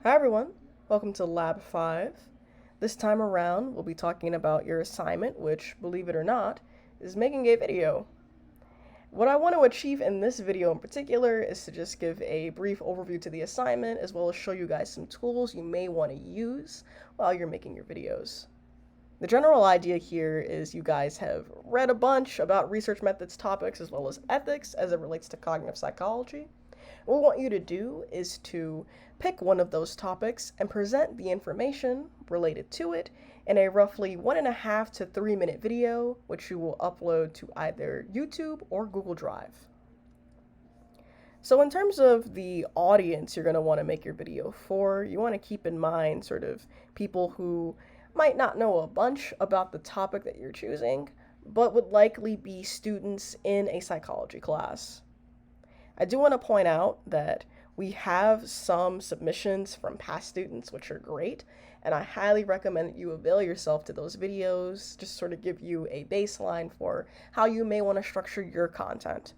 Hi everyone, welcome to Lab 5. This time around, we'll be talking about your assignment, which, believe it or not, is making a video. What I want to achieve in this video in particular is to just give a brief overview to the assignment, as well as show you guys some tools you may want to use while you're making your videos. The general idea here is you guys have read a bunch about research methods topics as well as ethics as it relates to cognitive psychology. What we want you to do is to pick one of those topics and present the information related to it in a roughly 1.5 to 3 minute video, which you will upload to either YouTube or Google Drive. So in terms of the audience you're going to want to make your video for, you want to keep in mind sort of people who might not know a bunch about the topic that you're choosing, but would likely be students in a psychology class. I do want to point out that we have some submissions from past students, which are great, and I highly recommend that you avail yourself to those videos, just sort of give you a baseline for how you may want to structure your content.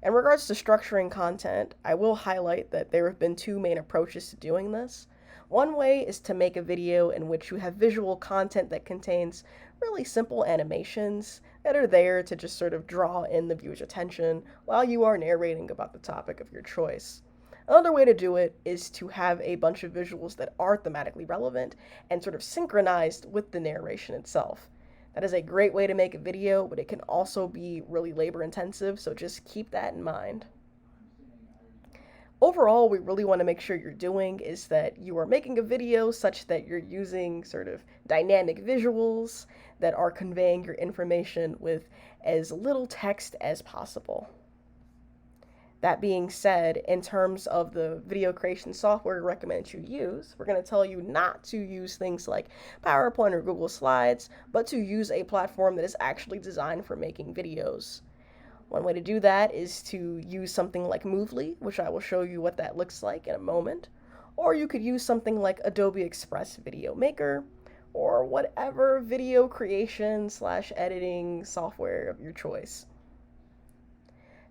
In regards to structuring content, I will highlight that there have been two main approaches to doing this. One way is to make a video in which you have visual content that contains really simple animations that are there to just sort of draw in the viewer's attention while you are narrating about the topic of your choice. Another way to do it is to have a bunch of visuals that are thematically relevant and sort of synchronized with the narration itself. That is a great way to make a video, but it can also be really labor intensive, so just keep that in mind. Overall, we really want to make sure you're doing is that you are making a video such that you're using sort of dynamic visuals that are conveying your information with as little text as possible. That being said, in terms of the video creation software we recommend you use, we're going to tell you not to use things like PowerPoint or Google Slides, but to use a platform that is actually designed for making videos. One way to do that is to use something like Movely, which I will show you what that looks like in a moment. Or you could use something like Adobe Express Video Maker, or whatever video creation / editing software of your choice.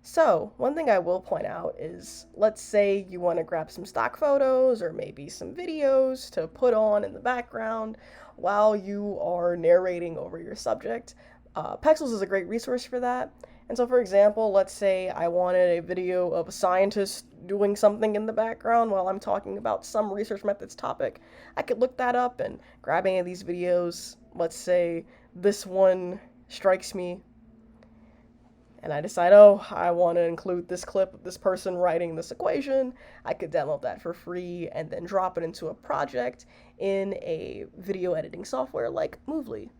So, one thing I will point out is, let's say you want to grab some stock photos or maybe some videos to put on in the background while you are narrating over your subject. Pexels is a great resource for that. And so, for example, let's say I wanted a video of a scientist doing something in the background while I'm talking about some research methods topic. I could look that up and grab any of these videos. Let's say this one strikes me, and I decide, oh, I want to include this clip of this person writing this equation. I could download that for free and then drop it into a project in a video editing software like Movely.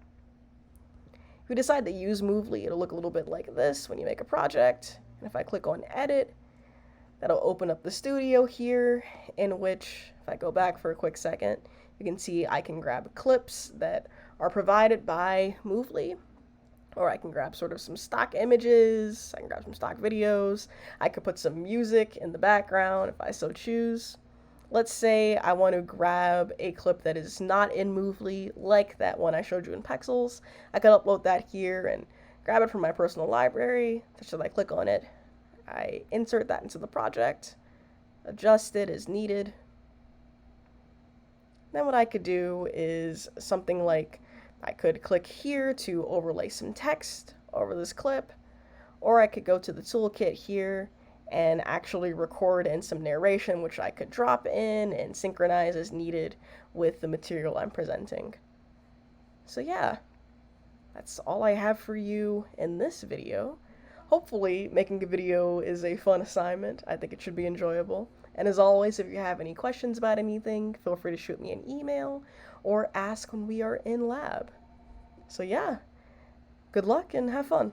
If you decide to use Movely, it'll look a little bit like this when you make a project. And if I click on Edit, that'll open up the studio here, in which, if I go back for a quick second, you can see I can grab clips that are provided by Movely, or I can grab sort of some stock images, I can grab some stock videos, I could put some music in the background if I so choose. Let's say I want to grab a clip that is not in Movely, like that one I showed you in Pexels. I could upload that here and grab it from my personal library. Such that I click on it, I insert that into the project, adjust it as needed. Then what I could do is something like I could click here to overlay some text over this clip, or I could go to the toolkit here and actually record in some narration, which I could drop in and synchronize as needed with the material I'm presenting. So yeah, that's all I have for you in this video. Hopefully, making a video is a fun assignment. I think it should be enjoyable. And as always, if you have any questions about anything, feel free to shoot me an email or ask when we are in lab. So yeah, good luck and have fun.